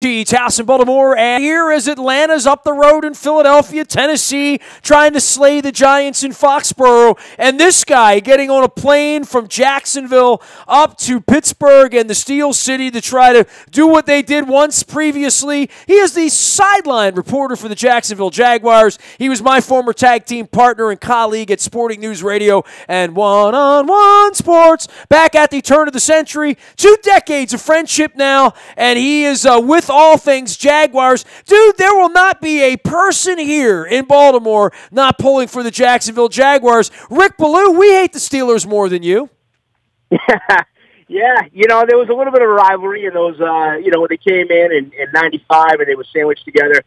House in Baltimore, and here is Atlanta's up the road in Philadelphia, Tennessee, trying to slay the Giants in Foxborough. And this guy getting on a plane from Jacksonville up to Pittsburgh and the Steel City to try to do what they did once previously. He is the sideline reporter for the Jacksonville Jaguars. He was my former tag team partner and colleague at Sporting News Radio and One-on-One Sports back at the turn of the century. 2 decades of friendship now, and he is with all things Jaguars. Dude, there will not be a person here in Baltimore not pulling for the Jacksonville Jaguars. Rick Ballou, we hate the Steelers more than you. Yeah, there was a little bit of a rivalry in those, when they came in 95 and they were sandwiched together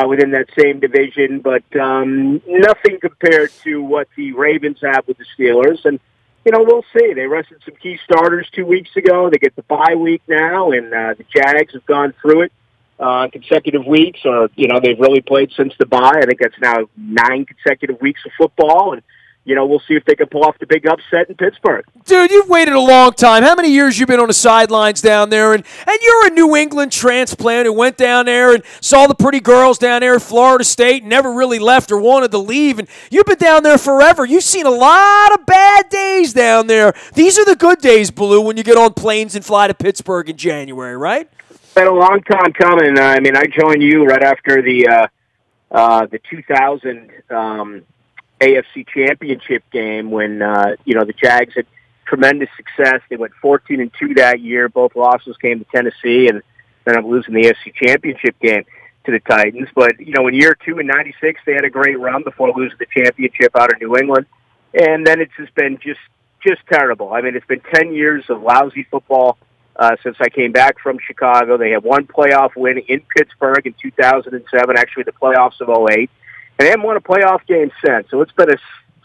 within that same division, but nothing compared to what the Ravens have with the Steelers. And, we'll see. They rested some key starters 2 weeks ago. They get the bye week now, and the Jags have gone through it consecutive weeks, or, they've really played since the bye. I think that's now 9 consecutive weeks of football, and we'll see if they can pull off the big upset in Pittsburgh. Dude, you've waited a long time. How many years you been on the sidelines down there? And you're a New England transplant who went down there and saw the pretty girls down there at Florida State and never really left or wanted to leave. And you've been down there forever. You've seen a lot of bad days down there. These are the good days, Ballou, when you get on planes and fly to Pittsburgh in January, right? It's been a long time coming. I joined you right after the 2000 AFC Championship game when, the Jags had tremendous success. They went 14-2 that year. Both losses came to Tennessee, and ended up losing the AFC Championship game to the Titans. But, in year 2 in 96, they had a great run before losing the championship out of New England. And then it's just been just terrible. It's been 10 years of lousy football since I came back from Chicago. They had one playoff win in Pittsburgh in 2007, actually the playoffs of 2008. And they haven't won a playoff game since. So it's been a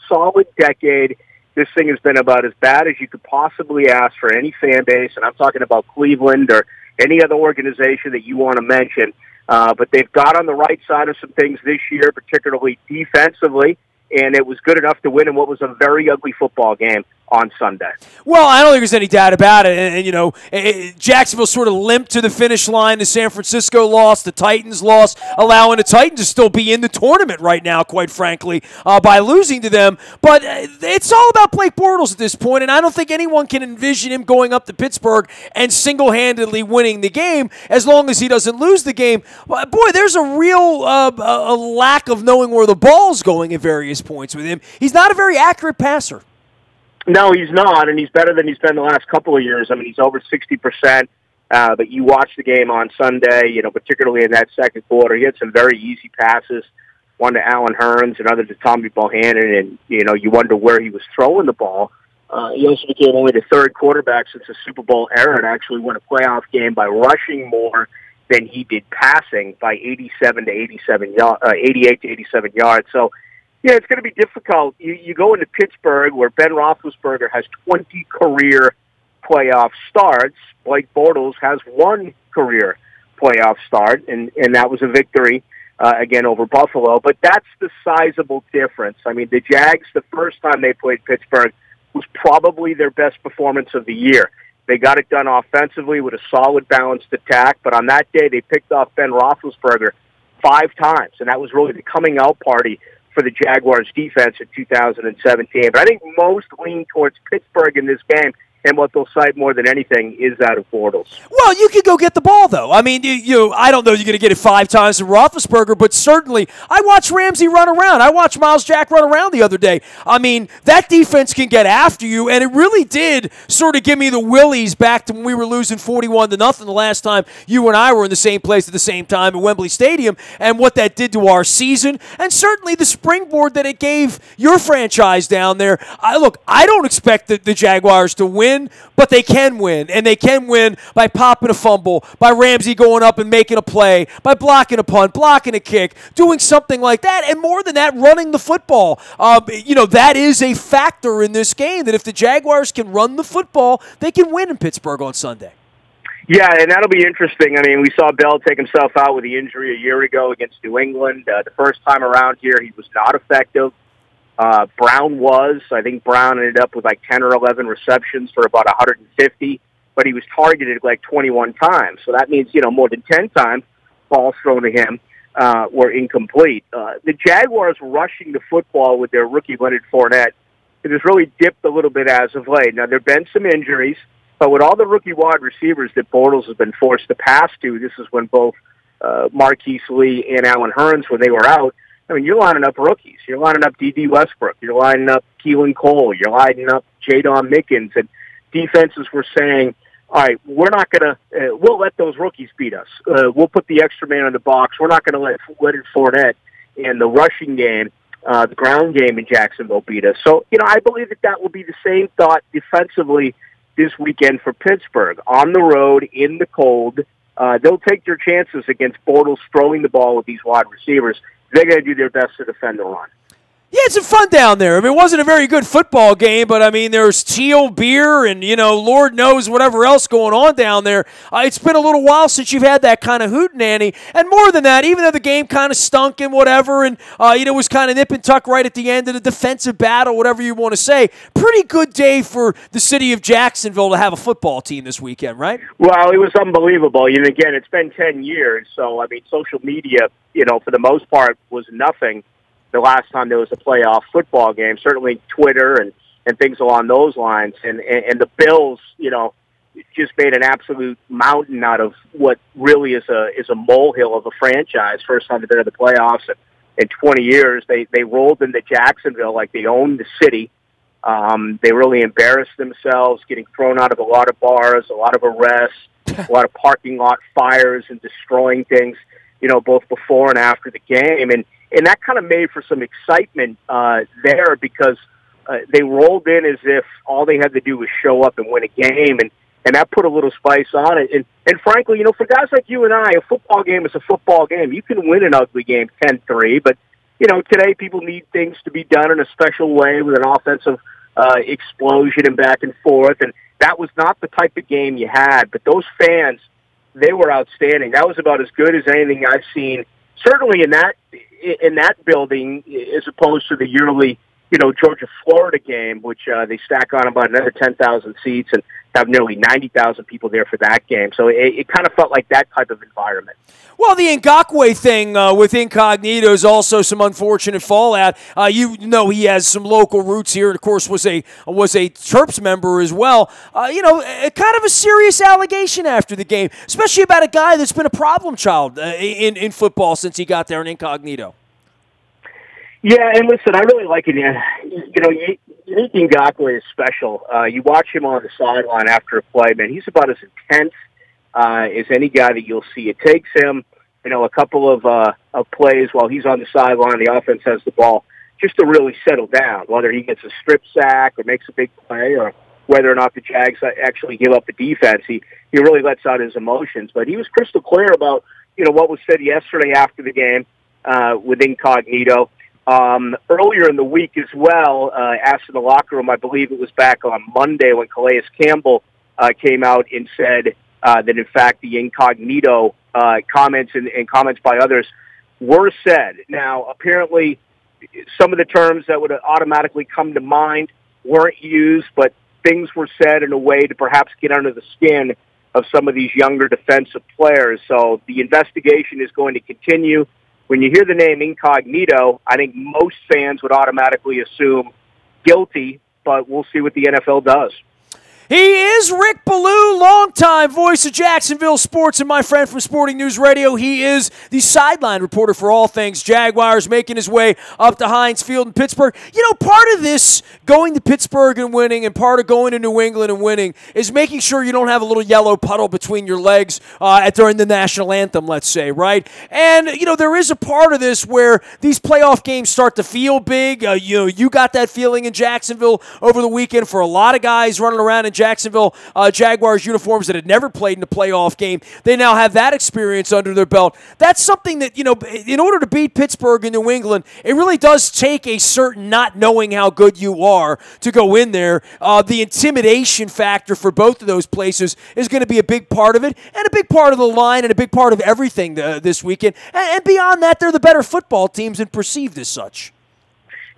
solid decade. This thing has been about as bad as you could possibly ask for any fan base, and I'm talking about Cleveland or any other organization that you want to mention. But they've got on the right side of some things this year, particularly defensively, and it was good enough to win in what was a very ugly football game on Sunday. Well, I don't think there's any doubt about it. And Jacksonville sort of limped to the finish line. The San Francisco lost, the Titans lost, allowing the Titans to still be in the tournament right now, quite frankly, by losing to them. But it's all about Blake Bortles at this point, and I don't think anyone can envision him going up to Pittsburgh and single-handedly winning the game as long as he doesn't lose the game. Boy, there's a real a lack of knowing where the ball's going at various points with him. He's not a very accurate passer. No, he's not, and he's better than he's been the last couple of years. He's over 60%, but you watch the game on Sunday, particularly in that second quarter. He had some very easy passes, one to Allen Hurns, another to Tommy Bohannon, and, you wonder where he was throwing the ball. He also became only the third quarterback since the Super Bowl era to actually win a playoff game by rushing more than he did passing by 88 to 87 yards. So, yeah, it's going to be difficult. You go into Pittsburgh, where Ben Roethlisberger has 20 career playoff starts. Blake Bortles has 1 career playoff start, and that was a victory, again, over Buffalo. But that's the sizable difference. The Jags, the first time they played Pittsburgh, was probably their best performance of the year. They got it done offensively with a solid, balanced attack, but on that day, they picked off Ben Roethlisberger 5 times, and that was really the coming out party for the Jaguars defense in 2017. But I think most lean towards Pittsburgh in this game, and what they'll cite more than anything is that of Bortles. Well, you can go get the ball, though. I don't know you're going to get it 5 times from Roethlisberger, but certainly I watched Ramsey run around. I watched Miles Jack run around the other day. That defense can get after you, and it really did sort of give me the willies back to when we were losing 41-0 the last time you and I were in the same place at the same time at Wembley Stadium, and what that did to our season, and certainly the springboard that it gave your franchise down there. I don't expect the Jaguars to win, but they can win, and they can win by popping a fumble, by Ramsey going up and making a play, by blocking a punt, blocking a kick, doing something like that, and more than that, running the football. That is a factor in this game, that if the Jaguars can run the football, they can win in Pittsburgh on Sunday. Yeah, and that'll be interesting. We saw Bell take himself out with the injury a year ago against New England. The first time around here, he was not effective. Brown was. I think Brown ended up with like 10 or 11 receptions for about 150 but he was targeted like 21 times. So that means, more than 10 times balls thrown to him were incomplete. The Jaguars rushing the football with their rookie Leonard Fournette, it has really dipped a little bit as of late. Now, there have been some injuries, but with all the rookie wide receivers that Bortles has been forced to pass to, this is when both Marquise Lee and Alan Hearns, when they were out, I mean, you're lining up rookies. You're lining up D.D. Westbrook. You're lining up Keelan Cole. You're lining up Jadon Mickens. And defenses were saying, all right, we're not going to we'll let those rookies beat us. We'll put the extra man in the box. We're not going to let Leonard Fournette in the rushing game, the ground game in Jacksonville beat us. So, I believe that will be the same thought defensively this weekend for Pittsburgh. On the road, in the cold, they'll take their chances against Bortles throwing the ball with these wide receivers. They're going to do their best to defend the run. Yeah, it's fun down there. I mean, it wasn't a very good football game, but, I mean, there's teal beer and, Lord knows whatever else going on down there. It's been a little while since you've had that kind of hootenanny. And more than that, even though the game kind of stunk and whatever and, was kind of nip and tuck right at the end of the defensive battle, whatever you want to say, pretty good day for the city of Jacksonville to have a football team this weekend, right? Well, it was unbelievable. And, again, it's been 10 years, so, I mean, social media, for the most part was nothing the last time there was a playoff football game. Certainly Twitter and things along those lines. And the Bills, just made an absolute mountain out of what really is a molehill of a franchise. First time they've been in the playoffs in 20 years. They rolled into Jacksonville like they owned the city. They really embarrassed themselves, getting thrown out of a lot of bars, a lot of arrests, a lot of parking lot fires and destroying things, both before and after the game. And that kind of made for some excitement there because they rolled in as if all they had to do was show up and win a game, and that put a little spice on it. And frankly, for guys like you and I, a football game is a football game. You can win an ugly game 10-3, but, today people need things to be done in a special way with an offensive explosion and back and forth, and that was not the type of game you had. But those fans, they were outstanding. That was about as good as anything I've seen, certainly in that building, as opposed to the yearly, Georgia-Florida game, which they stack on about another 10,000 seats and have nearly 90,000 people there for that game. So it kind of felt like that type of environment. Well, the Ngakoue thing with Incognito is also some unfortunate fallout. He has some local roots here, and of course was a Terps member as well. Kind of a serious allegation after the game, especially about a guy that's been a problem child in football since he got there in Incognito. Yeah, and listen, I really like it. Unique Ngakoue is special. You watch him on the sideline after a play, man, he's about as intense as any guy that you'll see. It takes him, a couple of plays while he's on the sideline, the offense has the ball, just to really settle down, whether he gets a strip sack or makes a big play or whether or not the Jags actually give up the defense. He really lets out his emotions. But he was crystal clear about, what was said yesterday after the game with Incognito. Earlier in the week as well, asked in the locker room, I believe it was back on Monday when Calais Campbell came out and said that, in fact, the Incognito comments and comments by others were said. Now, apparently, some of the terms that would automatically come to mind weren't used, but things were said in a way to perhaps get under the skin of some of these younger defensive players. So the investigation is going to continue. When you hear the name Incognito, I think most fans would automatically assume guilty, but we'll see what the NFL does. He is Rick Ballou, longtime voice of Jacksonville sports, and my friend from Sporting News Radio. He is the sideline reporter for all things Jaguars, making his way up to Heinz Field in Pittsburgh. Part of this going to Pittsburgh and winning and part of going to New England and winning is making sure you don't have a little yellow puddle between your legs during the national anthem, let's say, right? And, there is a part of this where these playoff games start to feel big. You got that feeling in Jacksonville over the weekend for a lot of guys running around in Jacksonville Jaguars uniforms that had never played in a playoff game. They now have that experience under their belt. That's something that, in order to beat Pittsburgh and New England, it really does take a certain not knowing how good you are to go in there. The intimidation factor for both of those places is going to be a big part of it, and a big part of the line, and a big part of everything this weekend. And beyond that, they're the better football teams and perceived as such.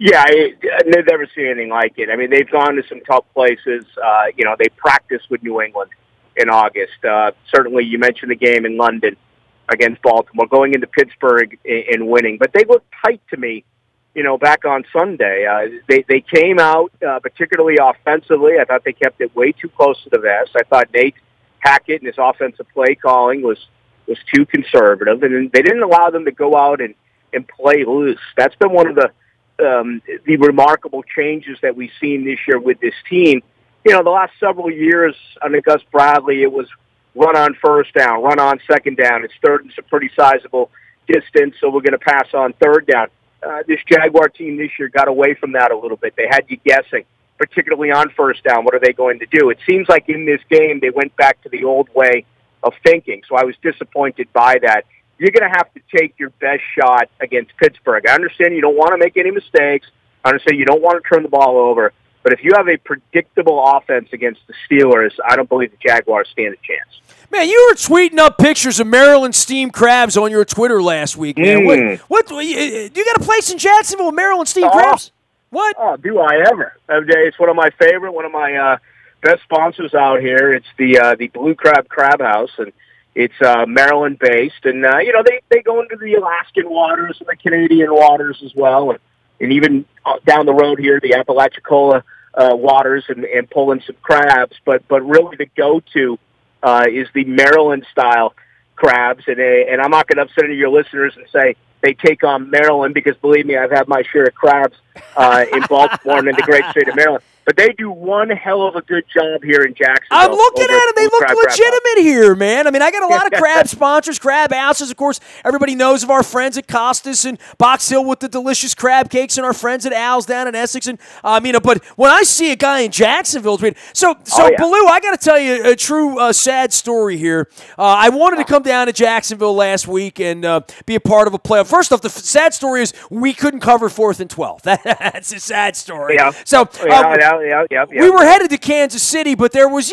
Yeah, I've never seen anything like it. I mean, they've gone to some tough places. They practice with New England. in August. Certainly, you mentioned the game in London against Baltimore, going into Pittsburgh and winning. But they looked tight to me, back on Sunday. They came out, particularly offensively. I thought they kept it way too close to the vest. I thought Nate Hackett and his offensive play calling was too conservative, and they didn't allow them to go out and play loose. That's been one of the remarkable changes that we've seen this year with this team. The last several years under Gus Bradley, it was run on first down, run on second down. It's third and some pretty sizable distance, so we're going to pass on third down. This Jaguar team this year got away from that a little bit. They had you guessing, particularly on first down. What are they going to do? It seems like in this game they went back to the old way of thinking, so I was disappointed by that. You're going to have to take your best shot against Pittsburgh. I understand you don't want to make any mistakes. I understand you don't want to turn the ball over. But if you have a predictable offense against the Steelers, I don't believe the Jaguars stand a chance. Man, you were tweeting up pictures of Maryland steamed crabs on your Twitter last week, man. What you got a place in Jacksonville with Maryland steamed crabs? What? Oh, do I ever? It's one of my favorite, one of my best sponsors out here. It's the Blue Crab House, and it's Maryland-based. And, they go into the Alaskan waters and the Canadian waters as well, and even down the road here, the Apalachicola waters and pulling some crabs. But really the go-to is the Maryland-style crabs. And I'm not going to upset any of your listeners and say they take on Maryland, because, believe me, I've had my share of crabs in Baltimore and in the great state of Maryland. But they do one hell of a good job here in Jacksonville. I'm looking at them. They look legitimate here, man. I mean, I got a lot of crab sponsors, crab houses. Of course, everybody knows of our friends at Costas and Box Hill with the delicious crab cakes, and our friends at Al's down in Essex. And but when I see a guy in Jacksonville, so Baloo, I got to tell you a true sad story here. I wanted to come down to Jacksonville last week and be a part of a playoff. First off, the sad story is we couldn't cover 4th and 12. That's a sad story. Yeah. So. Yeah. We were headed to Kansas City, but there was,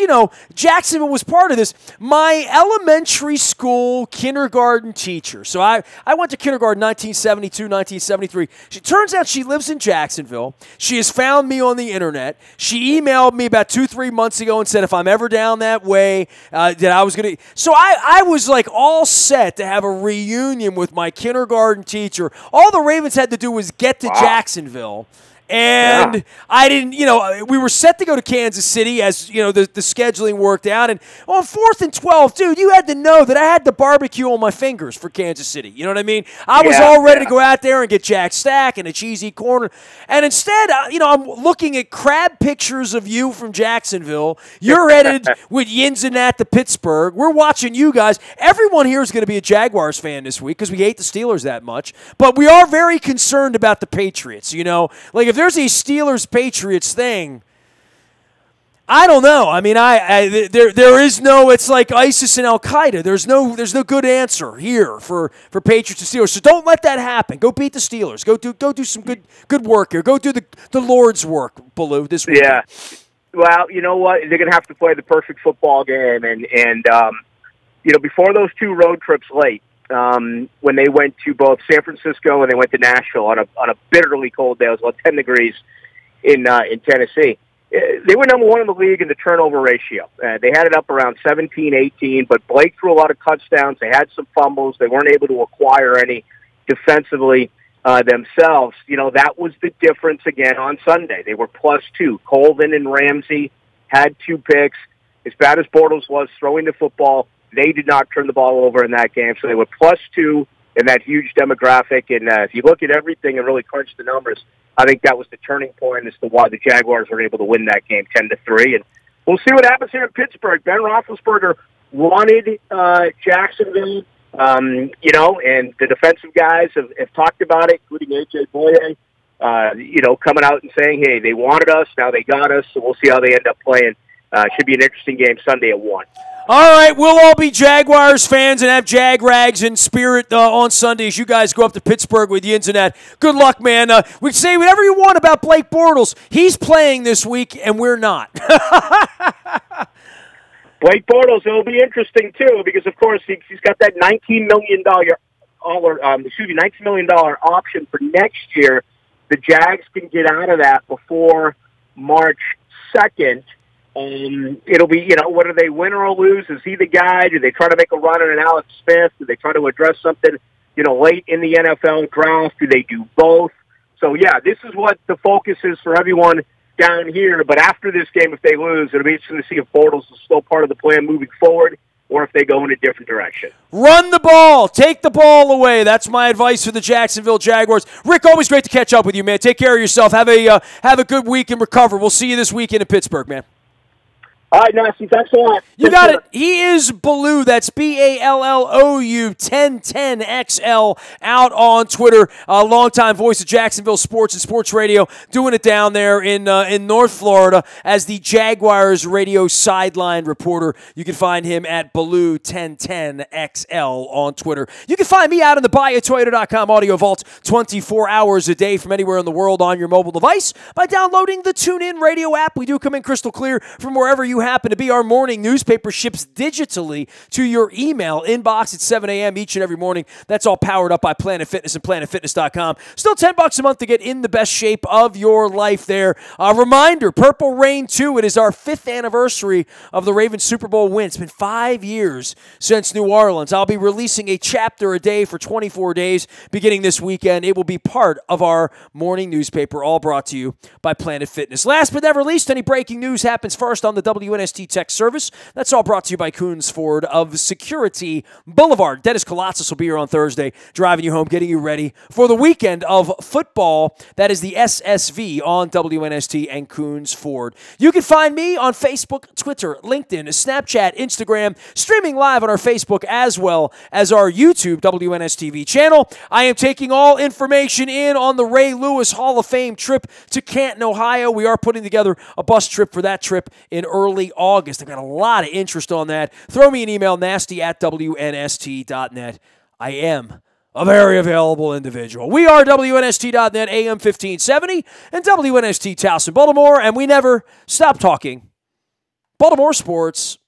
Jacksonville was part of this. My elementary school kindergarten teacher, so I went to kindergarten 1972, 1973. She turns out she lives in Jacksonville. She has found me on the internet. She emailed me about 2-3 months ago and said if I'm ever down that way, that I was going to. So I was like all set to have a reunion with my kindergarten teacher. All the Ravens had to do was get to Jacksonville. And I didn't, we were set to go to Kansas City as, the scheduling worked out. And on 4th and 12, dude, you had to know that I had the barbecue on my fingers for Kansas City. You know what I mean? I was all ready to go out there and get Jack Stack and a cheesy corner. And instead, I'm looking at crab pictures of you from Jacksonville. You're headed with Yinzinat to Pittsburgh. We're watching you guys. Everyone here is going to be a Jaguars fan this week because we hate the Steelers that much. But we are very concerned about the Patriots, Like, if there's a Steelers-Patriots thing, I don't know. I mean, there is no. It's like ISIS and Al Qaeda. There's no good answer here for Patriots and Steelers. So don't let that happen. Go beat the Steelers. Go do some good work here. Go do the Lord's work, Baloo, this week. Yeah. Well, you know what? They're going to have to play the perfect football game, and before those 2 road trips late. When they went to both San Francisco and they went to Nashville on a bitterly cold day. It was about 10 degrees in Tennessee. They were number 1 in the league in the turnover ratio. They had it up around 17, 18, but Blake threw a lot of touchdowns. They had some fumbles. They weren't able to acquire any defensively themselves. That was the difference again on Sunday. They were +2. Colvin and Ramsey had 2 picks. As bad as Bortles was throwing the football, they did not turn the ball over in that game, so they were +2 in that huge demographic. And if you look at everything and really crunch the numbers, I think that was the turning point as to why the Jaguars were able to win that game 10-3. And we'll see what happens here in Pittsburgh. Ben Roethlisberger wanted Jacksonville, and the defensive guys have talked about it, including A.J. Boye, coming out and saying, hey, they wanted us, now they got us, so we'll see how they end up playing. Should be an interesting game Sunday at 1. All right, we'll all be Jaguars fans and have Jag rags in spirit on Sunday as you guys go up to Pittsburgh with Yinzinat. Good luck, man. We can say whatever you want about Blake Bortles. He's playing this week, and we're not. Blake Bortles, it'll be interesting, too, because, of course, he's got that $19 million option for next year. The Jags can get out of that before March 2nd. It'll be, whether they win or lose, is he the guy? Do they try to make a run at an Alex Smith? Do they try to address something, late in the NFL draft? Do they do both? So, yeah, this is what the focus is for everyone down here. But after this game, if they lose, it'll be interesting to see if Bortles is still part of the plan moving forward or if they go in a different direction. Run the ball. Take the ball away. That's my advice for the Jacksonville Jaguars. Rick, always great to catch up with you, man. Take care of yourself. Have a good week and recover. We'll see you this weekend in Pittsburgh, man. All right, Nasty, thanks a lot. You got it. He is Ballou. That's Ballou 1010XL out on Twitter. A longtime voice of Jacksonville sports and sports radio, doing it down there in North Florida as the Jaguars radio sideline reporter. You can find him at Ballou 1010XL on Twitter. You can find me out in the buyatoyota.com audio vault 24 hours a day from anywhere in the world on your mobile device by downloading the TuneIn Radio app. We do come in crystal clear from wherever you happen to be. Our morning newspaper ships digitally to your email inbox at 7 a.m. each and every morning. That's all powered up by Planet Fitness and PlanetFitness.com. Still $10 a month to get in the best shape of your life there. A reminder, Purple Rain 2, it is our 5th anniversary of the Ravens Super Bowl win. It's been 5 years since New Orleans. I'll be releasing a chapter a day for 24 days beginning this weekend. It will be part of our morning newspaper, all brought to you by Planet Fitness. Last but never least, any breaking news happens first on the WNST Tech Service. That's all brought to you by Coons Ford of Security Boulevard. Dennis Colossus will be here on Thursday, driving you home, getting you ready for the weekend of football. That is the SSV on WNST and Coons Ford. You can find me on Facebook, Twitter, LinkedIn, Snapchat, Instagram, streaming live on our Facebook as well as our YouTube WNSTV channel. I am taking all information in on the Ray Lewis Hall of Fame trip to Canton, Ohio. We are putting together a bus trip for that trip in early August. I've got a lot of interest on that. Throw me an email, nasty@WNST.net. I am a very available individual. We are WNST.net, AM 1570, and WNST Towson, Baltimore, and we never stop talking Baltimore sports.